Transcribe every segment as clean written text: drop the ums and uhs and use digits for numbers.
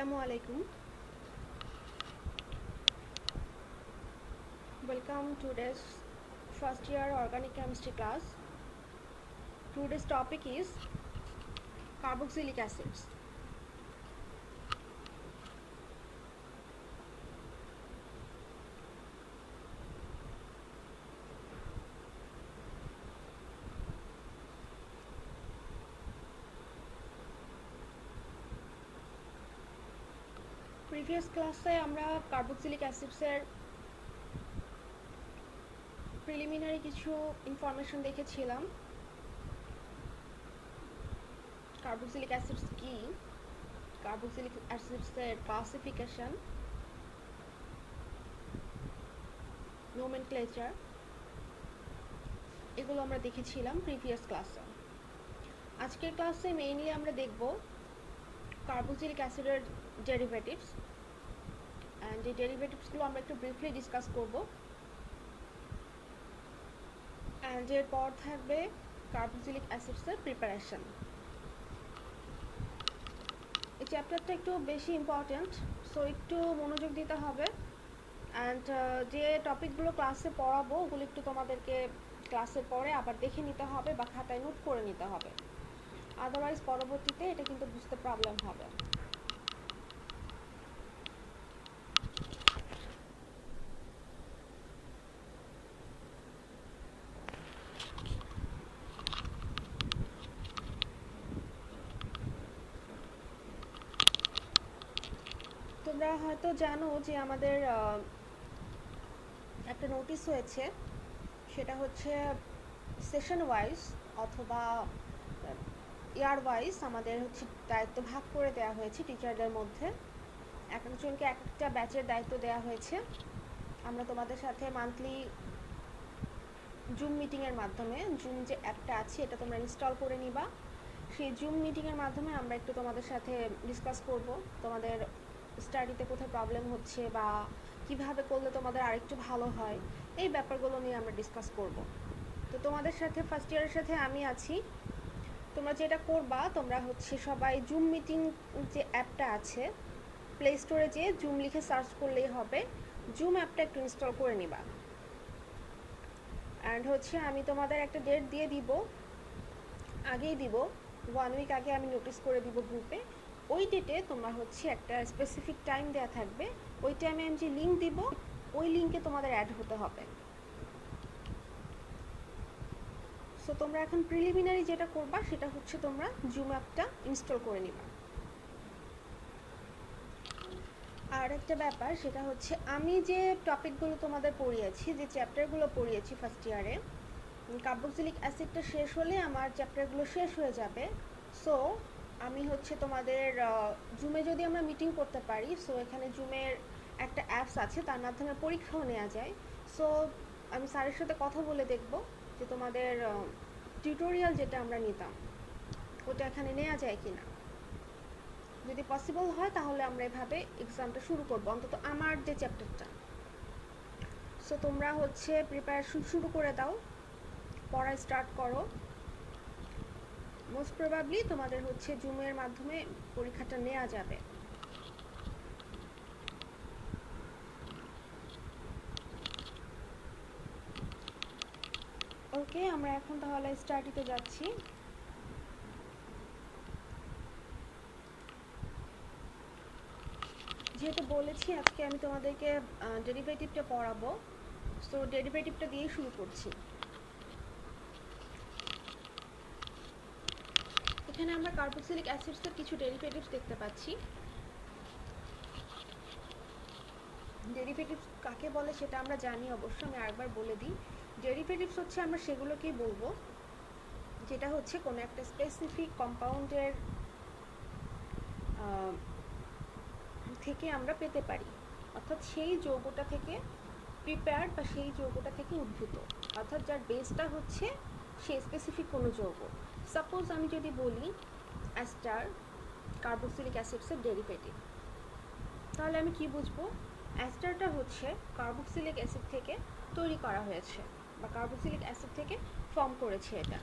Assalamualaikum. Welcome to today's first year organic chemistry class. Today's topic is carboxylic acids. Previous ক্লাসে আমরা carboxylic অ্যাসিডসের preliminary কিছু information দেখেছিলাম। Carboxylic acids কি, carboxylic অ্যাসিডসের classification, nomenclature, এগুলো আমরা দেখেছিলাম প্রিভিয়াস ক্লাসে। আজকের ক্লাসে মেইনলি আমরা দেখব কার্বক্সিলিক অ্যাসিডের ডেরিভেটিভস, অ্যান্ড এই ডেরিভেটিভসগুলো আমরা একটু ব্রিফলি ডিসকাস করব। অ্যান্ড এরপর থাকবে কার্বক্সিলিক অ্যাসিডসের প্রিপারেশন। এই চ্যাপ্টারটা একটু বেশি ইম্পর্ট্যান্ট, সো একটু মনোযোগ দিতে হবে। অ্যান্ড যে টপিকগুলো ক্লাসে পড়াবো ওগুলো একটু তোমাদেরকে ক্লাসের পরে আবার দেখে নিতে হবে বা খাতায় নোট করে নিতে হবে, আদারওয়াইজ পরবর্তীতে এটা কিন্তু বুঝতে প্রবলেম হবে। তোমরা হয়তো জানো যে আমাদের একটা নোটিশ হয়েছে, সেটা হচ্ছে সেশন ওয়াইজ অথবা ইয়ার ওয়াইজ আমাদের হচ্ছে দায়িত্ব ভাগ করে দেওয়া হয়েছে টিচারদের মধ্যে। এক একজনকে এক একটা ব্যাচের দায়িত্ব দেওয়া হয়েছে। আমরা তোমাদের সাথে মান্থলি জুম মিটিংয়ের মাধ্যমে, জুম যে অ্যাপটা আছে এটা তোমরা ইনস্টল করে নিবা। সেই জুম মিটিংয়ের মাধ্যমে আমরা একটু তোমাদের সাথে ডিসকাস করব তোমাদের স্টাডিতে কোথায় প্রবলেম হচ্ছে বা কিভাবে করলে তোমাদের আরেকটু ভালো হয়, এই ব্যাপারগুলো নিয়ে আমরা ডিসকাস করব। তো তোমাদের সাথে ফার্স্ট ইয়ারের সাথে আমি আছি। তোমরা যেটা করবা, তোমরা হচ্ছে সবাই জুম মিটিং যে অ্যাপটা আছে প্লে স্টোরে যেয়ে জুম লিখে সার্চ করলেই হবে, জুম অ্যাপটা একটু ইনস্টল করে নিবা। অ্যান্ড হচ্ছে আমি তোমাদের একটা ডেট দিয়ে দিব, আগেই দিব, 1 উইক আগে আমি নোটিস করে দিব গ্রুপে। ওই ডেটে তোমরা হচ্ছে একটা স্পেসিফিক টাইম দেওয়া থাকবে, ওই টাইমে আমি যে লিঙ্ক দিব ওই লিঙ্কে তোমাদের অ্যাড হতে হবে। সো তোমরা এখন প্রিলিমিনারি যেটা করবা সেটা হচ্ছে তোমরা জুম অ্যাপটা ইনস্টল করে নিবা। আর একটা ব্যাপার, সেটা হচ্ছে আমি যে টপিকগুলো তোমাদের পড়িয়েছি, যে চ্যাপ্টারগুলো পড়িয়েছি ফার্স্ট ইয়ারে, কার্বক্সিলিক অ্যাসিডটা শেষ হলে আমার চ্যাপ্টারগুলো শেষ হয়ে যাবে। সো আমি হচ্ছে তোমাদের জুমে যদি আমরা মিটিং করতে পারি, সো এখানে জুমের একটা অ্যাপস আছে, তার মাধ্যমে পরীক্ষাও নেওয়া যায়। সো আমি স্যারের সাথে কথা বলে দেখব যে তোমাদের টিউটোরিয়াল যেটা আমরা নিতাম ওটা এখানে নেওয়া যায় কিনা। যদি পসিবল হয় তাহলে আমরা এভাবে এক্সামটা শুরু করব, অন্তত আমার যে চ্যাপ্টারটা। সো তোমরা হচ্ছে প্রিপারেশন শুরু করে দাও, পড়া স্টার্ট করো। মোস্ট প্রবাবলি তোমাদের হচ্ছে জুমের মাধ্যমে পরীক্ষাটা নেওয়া যাবে। ওকে, আমরা এখন তাহলে স্টাডিতে যাচ্ছি। যেহেতু বলেছি আজকে আমি তোমাদেরকে ডেরিভেটিভটা পড়াবো, সো ডেরিভেটিভটা দিয়েই শুরু করছি। এখানে আমরা কার্বক্সিলিক অ্যাসিডসের কিছু ডেরিভেটিভস দেখতে পাচ্ছি। ডেরিভেটিভস কাকে বলে সেটা আমরা জানি অবশ্য, আমি আরেকবার বলে দিই। ডেরিভেটিভস হচ্ছে আমরা সেগুলোকেই বলবো যেটা হচ্ছে কোনো একটা স্পেসিফিক কম্পাউন্ডের থেকে আমরা পেতে পারি, অর্থাৎ সেই যৌগটা থেকে প্রিপেয়ার্ড বা সেই যৌগটা থেকে উদ্ভূত, অর্থাৎ যার বেসটা হচ্ছে সেই স্পেসিফিক কোনো যৌগ। সাপোজ আমি যদি বলি অ্যাস্টার কার্বক্সিলিক অ্যাসিডসের ডেরিভেটিভ, তাহলে আমি কি বুঝবো? অ্যাস্টারটা হচ্ছে কার্বক্সিলিক অ্যাসিড থেকে তৈরি করা হয়েছে বা কার্বক্সিলিক অ্যাসিড থেকে ফর্ম করেছে এটা,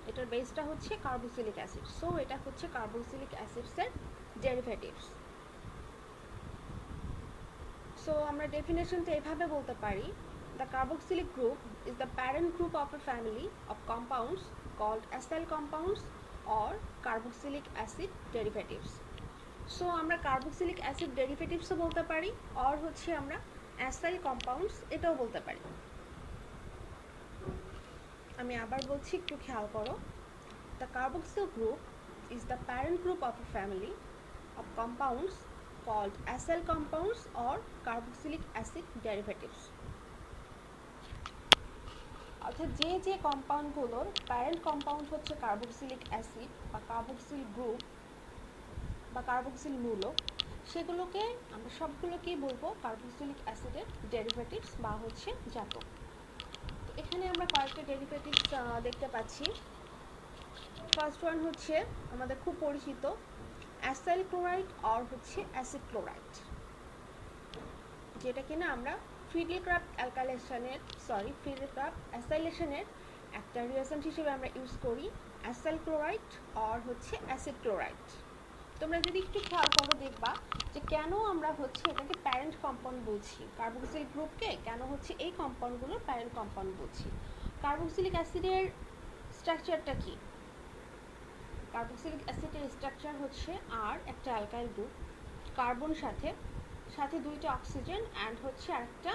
এটার বেসটা হচ্ছে কার্বক্সিলিক অ্যাসিড। সো এটা হচ্ছে কার্বক্সিলিক অ্যাসিডসের ডেরিভেটিভস। সো আমরা ডেফিনেশনটা এভাবে বলতে পারি, the carboxylic group is the parent group of a family of compounds called acyl compounds or carboxylic acid derivatives. So আমরা কার্বক্সিলিক অ্যাসিড ডেরিভেটিভসও বলতে পারি, অর হচ্ছে আমরা অ্যাসাইল কম্পাউন্ডস এটাও বলতে পারি। আমি আবার বলছি, একটু খেয়াল করো। The carboxyl group is the parent group of a family of compounds called acyl compounds or carboxylic acid derivatives. অর্থাৎ যে যে কম্পাউন্ডগুলোর প্যারেন্ট কম্পাউন্ড হচ্ছে কার্বক্সিলিক অ্যাসিড বা কার্বক্সিল গ্রুপ বা কার্বক্সিল মূলক, সেগুলোকে আমরা সবগুলোকেই বলবো কার্বক্সিলিক অ্যাসিডের ডেরিভেটিভস বা হচ্ছে জাতক। তো এখানে আমরা কয়েকটা ডেরিভেটিভস দেখতে পাচ্ছি। ফার্স্ট ওয়ান হচ্ছে আমাদের খুব পরিচিত অ্যাসাইল ক্লোরাইড আর হচ্ছে অ্যাসিড ক্লোরাইড, যেটা কিনা আমরা ফ্রিডেল-ক্রাফট অ্যাসাইলেশনের একটা রিয়েজেন্ট হিসেবে আমরা ইউজ করি অ্যাসাইল ক্লোরাইড আর হচ্ছে অ্যাসিড ক্লোরাইড। তোমরা যদি একটু খেয়াল করো দেখবা যে কেন আমরা হচ্ছে এটাকে প্যারেন্ট কম্পাউন্ড বলছি, কার্বক্সিলিক গ্রুপকে কেন হচ্ছে এই কম্পাউন্ডগুলোর প্যারেন্ট কম্পাউন্ড বলছি। কার্বক্সিলিক অ্যাসিডের স্ট্রাকচারটা কি? কার্বক্সিলিক অ্যাসিডের স্ট্রাকচার হচ্ছে আর একটা অ্যালকাইল গ্রুপ, কার্বন সাথে সাথে দুইটা অক্সিজেন অ্যান্ড হচ্ছে আরেকটা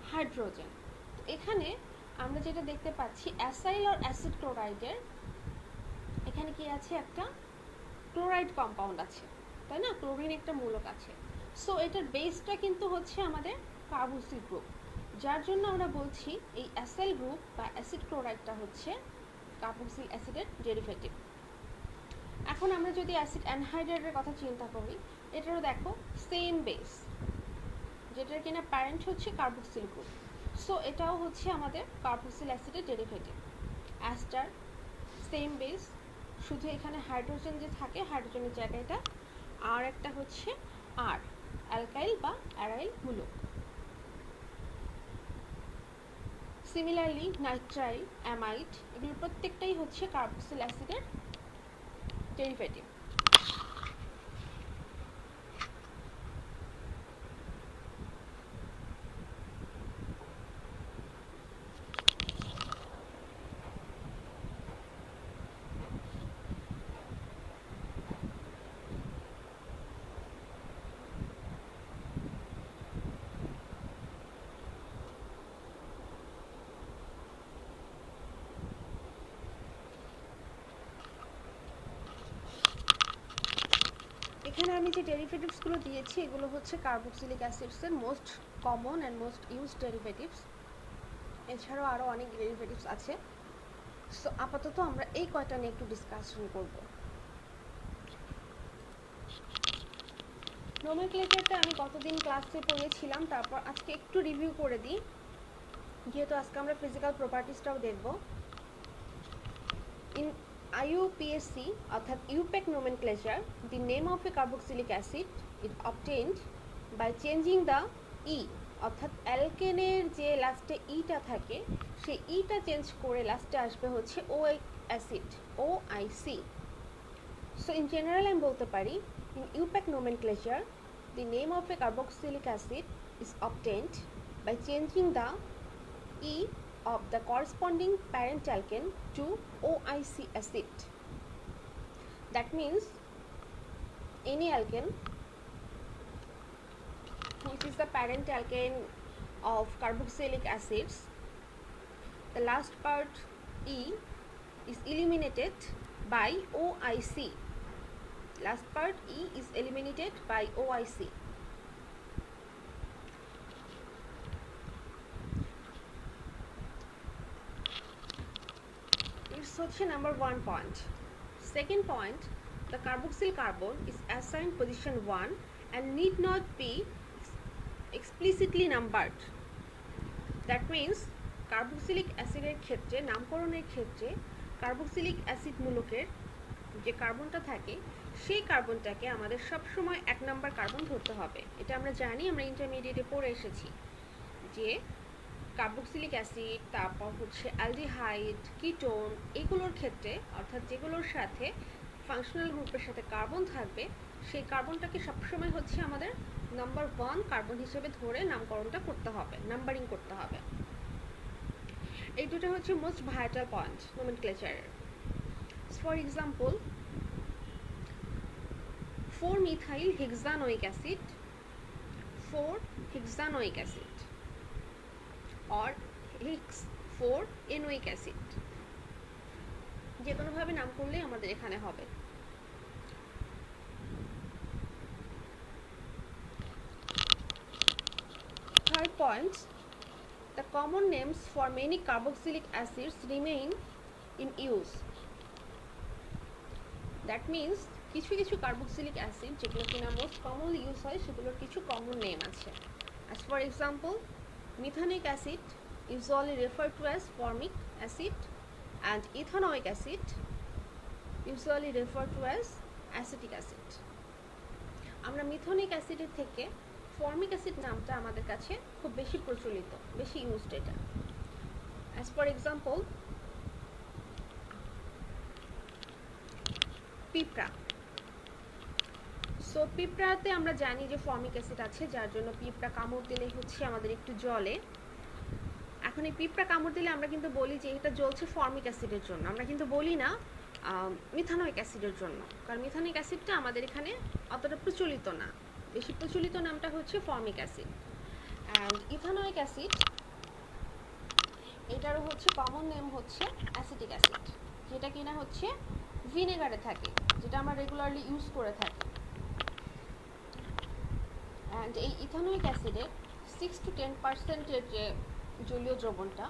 হাইড্রোজেন। তো এখানে আমরা যেটা দেখতে পাচ্ছি অ্যাসাইল আর অ্যাসিড ক্লোরাইডের এখানে কি আছে, একটা ক্লোরাইড কম্পাউন্ড আছে, তাই না? ক্লোরিন একটা মূলক আছে। সো এটার বেসটা কিন্তু হচ্ছে আমাদের কার্বক্সিল গ্রুপ, যার জন্য আমরা বলছি এই অ্যাসাইল গ্রুপ বা অ্যাসিড ক্লোরাইডটা হচ্ছে কার্বক্সিল অ্যাসিডের ডেরিভেটিভ। এখন আমরা যদি অ্যাসিড অ্যানহাইড্রাইডের কথা চিন্তা করি, এটারও দেখো সেম বেস, যেটার কিনা প্যারেন্ট হচ্ছে কার্বক্সিল গ্রুপ। সো এটাও হচ্ছে আমাদের কার্বক্সিল অ্যাসিডের ডেরিভেটিভ। অ্যাস্টার সেম বেস, শুধু এখানে হাইড্রোজেন যে থাকে হাইড্রোজেনের জায়গাটা আর একটা হচ্ছে আর অ্যালকাইল বা অ্যারাইল মূলক। সিমিলারলি নাইট্রাইল, অ্যামাইড এগুলো প্রত্যেকটাই হচ্ছে কার্বক্সিল অ্যাসিডের ডেরিভেটিভ। এখানে আমি যে ডেরিভেটিভসগুলো দিয়েছি এগুলো হচ্ছে কার্বক্সিলিক অ্যাসিডসের most common and most used derivatives. এছাড়াও আরও অনেক ডেরিভেটিভস আছে। সো আপাতত আমরা এই কয়টা নিয়ে একটু ডিসকাশন করব। নোমেনক্লেচারটা আমি কতদিন ক্লাসে পড়িয়েছিলাম, তারপর আজকে একটু রিভিউ করে দিই, যেহেতু আজকে আমরা ফিজিক্যাল প্রপার্টিসটাও দেখব। ইন IUPAC অর্থাৎ IUPAC nomenclature, the name of a carboxylic acid is obtained by changing the E, অর্থাৎ অ্যালকেনের যে লাস্টে ইটা থাকে সেই ইটা চেঞ্জ করে লাস্টে আসবে হচ্ছে oic acid, OIC। So in general আমি বলতে পারি, in IUPAC nomenclature the name of a carboxylic acid is obtained by changing the E of the corresponding parent alkane to OIC acid. That means any alkane which is the parent alkane of carboxylic acids, the last part E is eliminated by OIC. Last part E is eliminated by OIC. It's হচ্ছে number 1 point. Second point, the carboxyl carbon is assigned position 1 and need not be explicitly numbered. That means carboxylic অ্যাসিডের ক্ষেত্রে নামকরণের ক্ষেত্রে carboxylic acid মূলকের যে কার্বনটা থাকে সেই কার্বনটাকে আমাদের সবসময় 1 নম্বর কার্বন ধরতে হবে। এটা আমরা জানি, আমরা ইন্টারমিডিয়েটে পড়ে এসেছি যে কার্বক্সিলিক অ্যাসিড, তারপর হচ্ছে অ্যালডিহাইড, কিটোন, এগুলোর ক্ষেত্রে অর্থাৎ যেগুলোর সাথে ফাংশনাল গ্রুপের সাথে কার্বন থাকবে সেই কার্বনটাকে সবসময় হচ্ছে আমাদের নাম্বার 1 কার্বন হিসেবে ধরে নামকরণটা করতে হবে, নাম্বারিং করতে হবে। এই দুটো হচ্ছে মোস্ট ভাইটাল পয়েন্ট নোমেনক্লেচারের। For example 4-methyl hexanoic acid, 4-hexanoic acid or hex-4-enoic acid, যে কোনোভাবে নাম করলেই আমাদের এখানে হবে। Third point, the common names for many carboxylic acids remain in use. That means কিছু কিছু কার্বক্সিলিক অ্যাসিড যেগুলো কিনা মোস্ট কমনলি ইউজ হয় সেগুলোর কিছু কমন নেম আছে। As for example, methanoic acid usually referred to as formic acid and ethanoic acid usually referred to as acetic acid. আমরা মিথনিক অ্যাসিডের থেকে ফর্মিক অ্যাসিড নামটা আমাদের কাছে খুব বেশি প্রচলিত, বেশি ইউজড এটা। As for example, পিঁপড়া। সো পিঁপড়াতে আমরা জানি যে ফর্মিক অ্যাসিড আছে, যার জন্য পিঁপড়া কামড় দিলে হচ্ছে আমাদের একটু জ্বলে। এখন এই পিঁপড়া কামড় দিলে আমরা কিন্তু বলি যে এটা জ্বলছে ফর্মিক অ্যাসিডের জন্য, আমরা কিন্তু বলি না মিথানোইক অ্যাসিডের জন্য, কারণ মিথানোইক অ্যাসিডটা আমাদের এখানে অতটা প্রচলিত না। বেশি প্রচলিত নামটা হচ্ছে formic acid. And ethanoic acid, এটারও হচ্ছে কমন নেম হচ্ছে অ্যাসিটিক অ্যাসিড, যেটা কিনা হচ্ছে ভিনেগারে থাকে, যেটা আমরা রেগুলারলি ইউজ করে থাকি। অ্যান্ড এই ইথানোইক অ্যাসিডের 6 to 10% যে জলীয় দ্রবণটা,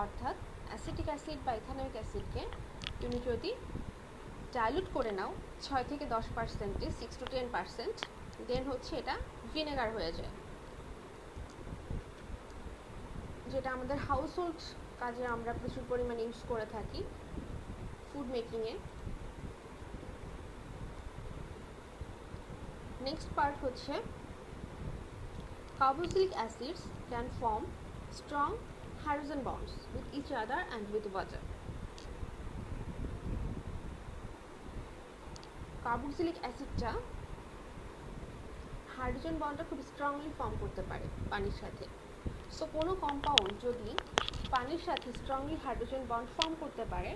অর্থাৎ অ্যাসিটিক অ্যাসিড বা ইথানোইক অ্যাসিডকে তুমি যদি ডাইলুট করে নাও 6 থেকে 10%, 6 to 10%, দেন হচ্ছে এটা ভিনেগার হয়ে যায়, যেটা আমাদের হাউস হোল্ড কাজে আমরা প্রচুর পরিমাণে ইউজ করে থাকি, ফুড মেকিংয়ে। নেক্সট পার্ট হচ্ছে carboxylic acids can form strong hydrogen bonds with each other and with water. Carboxylic অ্যাসিডটা হাইড্রোজেন বন্ডটা খুব স্ট্রংলি ফর্ম করতে পারে পানির সাথে। সো কোনো কম্পাউন্ড যদি পানির সাথে স্ট্রংলি হাইড্রোজেন বন্ড ফর্ম করতে পারে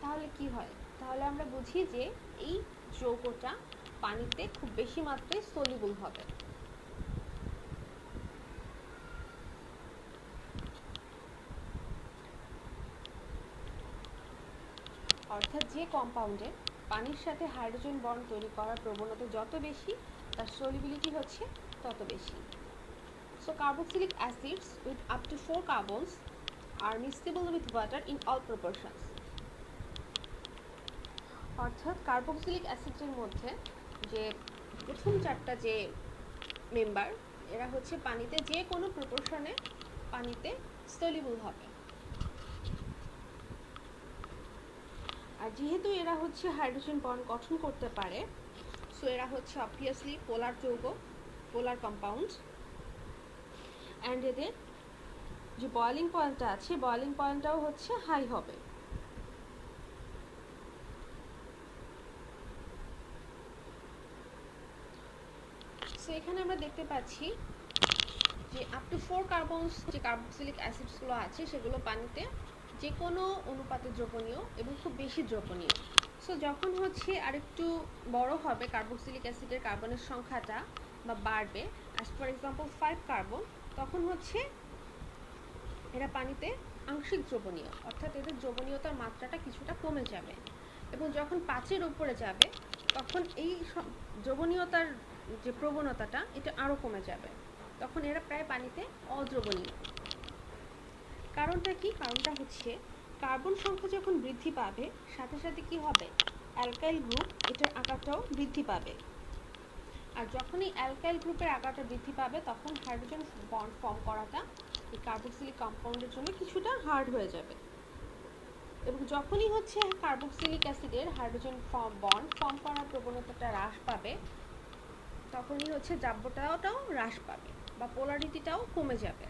তাহলে কি হয়? তাহলে আমরা বুঝি যে এই যৌগটা পানিতে খুব বেশি মাত্রায় সলিউবল হবে। অর্থাৎ যে কম্পাউন্ডে পানির সাথে হাইড্রোজেন বন্ড তৈরি করার প্রবণতা যত বেশি, তার সলিবিলিটি হচ্ছে তত বেশি। So carboxylic acids with up to 4 carbons are miscible with water in all proportions. অর্থাৎ কার্বক্সিলিক অ্যাসিডের মধ্যে যে প্রথম 4টা যে মেম্বার, এরা হচ্ছে পানিতে যে কোনো প্রপোর্শনে পানিতে সলিউবল হবে। আর যেহেতু এরা হচ্ছে হাইড্রোজেন বন্ড গঠন করতে পারে, সো এরা হচ্ছে অবভিয়াসলি পোলার যৌগ, পোলার কম্পাউন্ড। অ্যান্ড এদের যে বয়েলিং পয়েন্টটা আছে, বয়েলিং পয়েন্টটাও হচ্ছে হাই হবে। সো এখানে আমরা দেখতে পাচ্ছি যে আপ টু 4 কার্বনস যে কার্বক্সিলিক অ্যাসিডসগুলো আছে সেগুলো পানিতে যে কোনো অনুপাতে দ্রবণীয় এবং খুব বেশি দ্রবণীয়। সো যখন হচ্ছে আরেকটু বড় হবে কার্বক্সিলিক অ্যাসিডের কার্বনের সংখ্যাটা বা বাড়বে, অ্যাজ ফর এক্সাম্পল 5 কার্বন, তখন হচ্ছে এরা পানিতে আংশিক দ্রবণীয়, অর্থাৎ এদের দ্রবণীয়তার মাত্রাটা কিছুটা কমে যাবে। এবং যখন 5-এর উপরে যাবে তখন এই দ্রবণীয়তার যে প্রবণতাটা এটা আরও কমে যাবে, তখন এরা প্রায় পানিতে অদ্রবণীয়। কারণটা কি? কারণটা হচ্ছে কার্বন সংখ্যা যখন বৃদ্ধি পাবে সাথে সাথে কি হবে, অ্যালকাইল গ্রুপ এটার আকারটাও বৃদ্ধি পাবে। আর যখন এই অ্যালকাইল গ্রুপের আকারটা বৃদ্ধি পাবে তখন হাইড্রোজেন বন্ড ফর্ম করাটা এই কার্বক্সিলিক কম্পাউন্ডের জন্য কিছুটা হার্ড হয়ে যাবে। এবং যখনই হচ্ছে কার্বক্সিলিক অ্যাসিডের হাইড্রোজেন বন্ড ফর্ম করার প্রবণতাটা হ্রাস পাবে, তখনই হচ্ছে দ্রাব্যতাটাও হ্রাস পাবে বা পোলারিটিটাও কমে যাবে।